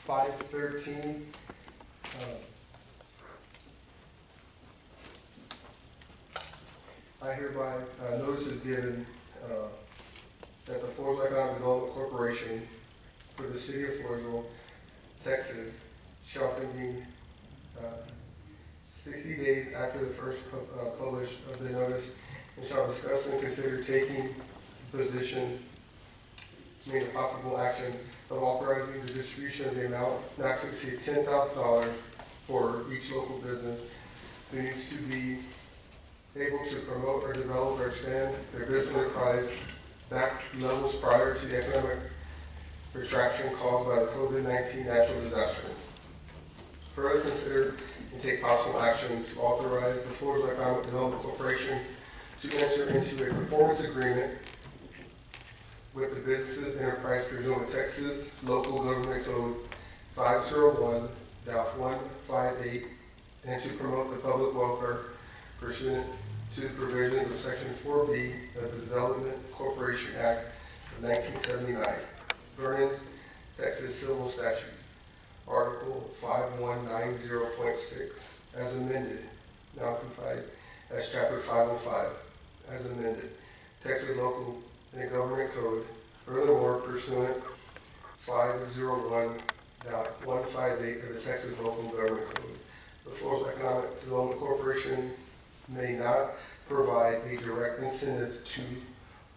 513. I hereby notice is given that the Floresville Economic Development Corporation for the city of Floresville, Texas, shall convene 60 days after the first publish of the notice, and shall discuss and consider taking position, made a possible action of authorizing the distribution of the amount not to exceed $10,000 for each local business who needs to be able to promote or develop or expand their business enterprise back levels prior to the economic retraction caused by the COVID-19 natural disaster. Further consider and take possible action to authorize the Floresville Economic Development Corporation to enter into a performance agreement with the businesses enterprise pursuant to Texas Local Government Code 501.158 and to promote the public welfare pursuant to the provisions of Section 4B of the Development Corporation Act of 1979, Vernon, Texas Civil Statute, Article 5190.6, as amended, now codified as Chapter 505, as amended, Texas Local and Government Code, furthermore pursuant 501.158 of the Texas Local Government Code. The Floresville Economic Development Corporation may not provide a direct incentive to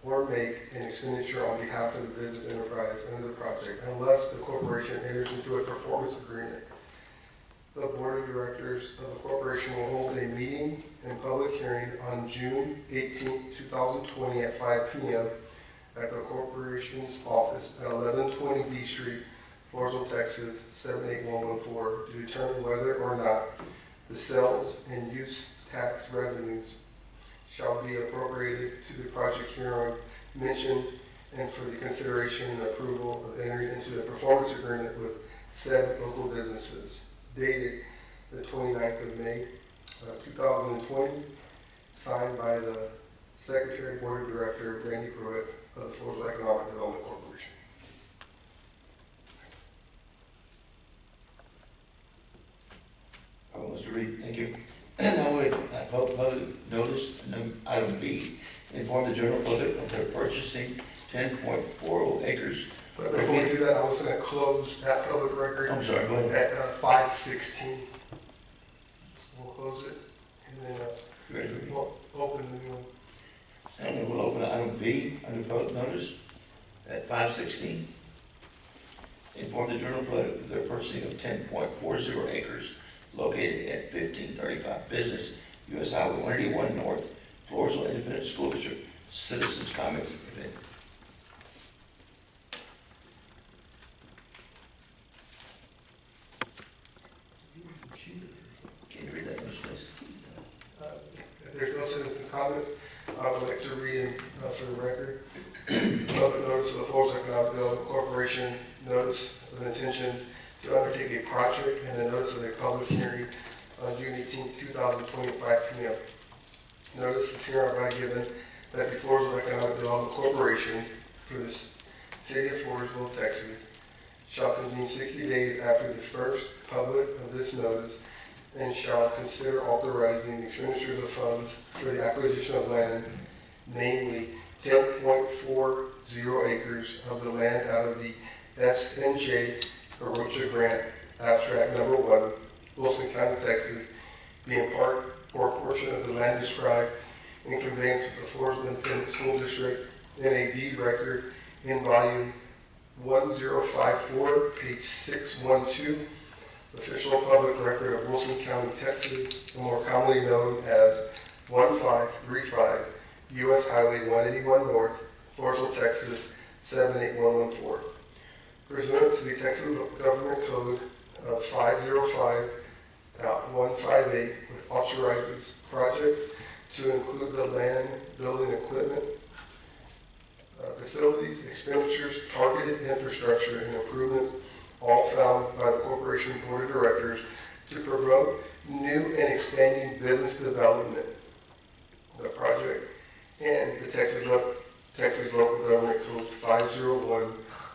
or make an expenditure on behalf of the business enterprise under the project unless the corporation enters into a performance agreement. The Board of Directors of the corporation will hold a meeting and public hearing on June 18, 2020 at 5 p.m. at the corporation's office at 1120 D Street, Floresville, Texas 78114 to determine whether or not the sales and use tax revenues shall be appropriated to the project hereon mentioned and for the consideration and approval of entering into a performance agreement with said local businesses, dated the 29th of May, 2020, signed by the Secretary Board of Director, Randy Pruitt of the Floresville Economic Development Corporation. Oh, Mr. Reed, thank you. Now we public notice, item B, inform the general public of their purchasing 10.40 acres. But before we do that, I was going to close that public record. I'm sorry, go ahead. At 516. So we'll close it, and then we'll open the new one. And then we'll open item B under public notice at 516. Inform the general public of their purchasing of 10.40 acres located at 1535 Business, U.S. Highway 181 North, Floresville Independent School District. Citizens' comments, if any. Can you read that, Mr. Smith? If there's no citizens' comments, I would like to read for the record. Public notice of the Floresville Economic Development Corporation notice of intention to undertake a project and the notice of a public hearing on June 18, 2020, 5 p.m. Notice is hereby given that the Floresville Economic Development Corporation for the city of Floresville, Texas, shall convene 60 days after the first public of this notice and shall consider authorizing the expenditures of funds for the acquisition of land, namely 10.40 acres of the land out of the SNJ Arocha Grant, Abstract Number 1, Wilson County, Texas, being part or portion of the land described in conveyance of the Floresville Independent School District in a deed record in volume 1054, page 612, official public record of Wilson County, Texas, more commonly known as 1535 U.S. Highway 181 North, Floresville, Texas 78114. Pursuant to the Texas Government Code of 505.158, which authorizes projects to include the land, building equipment, facilities, expenditures, targeted infrastructure, and improvements, all found by the Corporation Board of Directors to promote new and expanding business development. The project and the Texas Local Government Code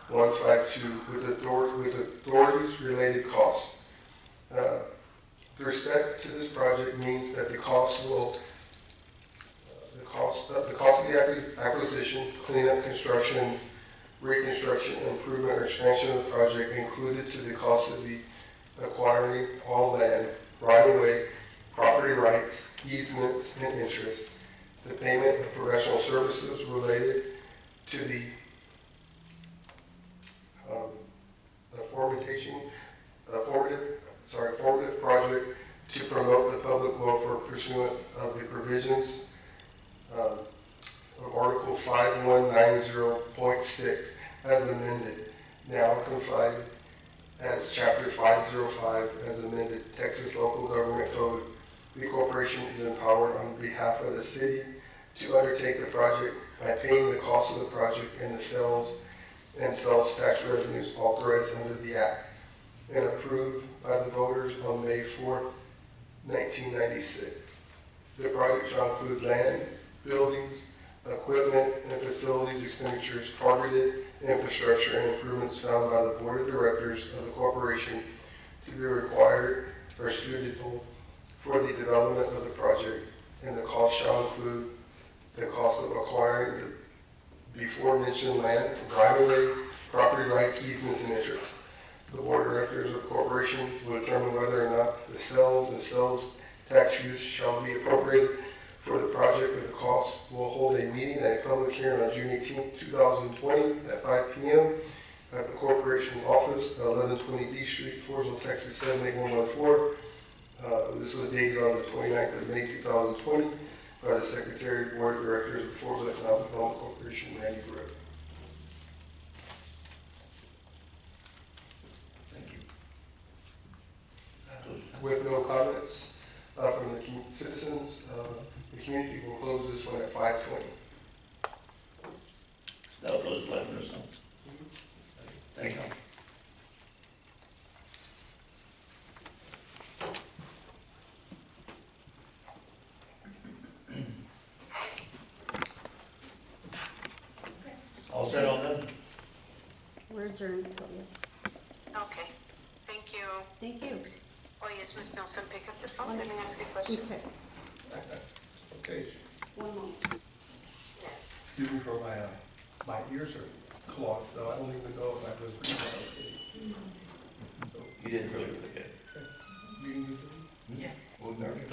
152 with authorities related costs. The respect to this project means that the cost of the acquisition, cleanup, construction, reconstruction, improvement, or expansion of the project included to the cost of the acquiring all land, right-of-way, property rights, easements, and interest, the payment of professional services related to the formative project to promote the public welfare pursuant of the provisions of Article 5190.6 as amended, now codified as Chapter 505 as amended, Texas Local Government Code. The corporation is empowered on behalf of the city to undertake the project by paying the cost of the project and the sales tax revenues authorized under the Act and approved by the voters on May 4th, 1996. The project shall include land, buildings, equipment, and facilities expenditures, targeted infrastructure, and improvements found by the Board of Directors of the corporation to be required or suitable for the development of the project, and the cost shall include the cost of acquiring the before mentioned land, right-of-ways, property rights, easements, and interests. The Board of Directors of the corporation will determine whether or not the sales and sales tax use shall be appropriated for the project, or the cost. Will hold a meeting at a public hearing on June 18, 2020 at 5 p.m. at the corporation's office at 1120 D Street, Floresville, Texas 78114. This was dated on the 29th of May 2020 by the Secretary of the Board of Directors of Floresville Economic Development Corporation, Randy Brooke. Thank you. With no comments from the citizens, the community will close this one at 5:20. That'll close the plan for us, huh? Thank you. All set, all done? We're adjourned, Sylvia. Okay, thank you. Thank you. Oh, yes, Ms. Nelson, pick up the phone. Let me ask you a question. Okay, Okay. one moment. Yes. Excuse me for my ears are clogged, so I don't even know if I was breathing okay. So, You did really, really good. you can do it? Yes. Well, American,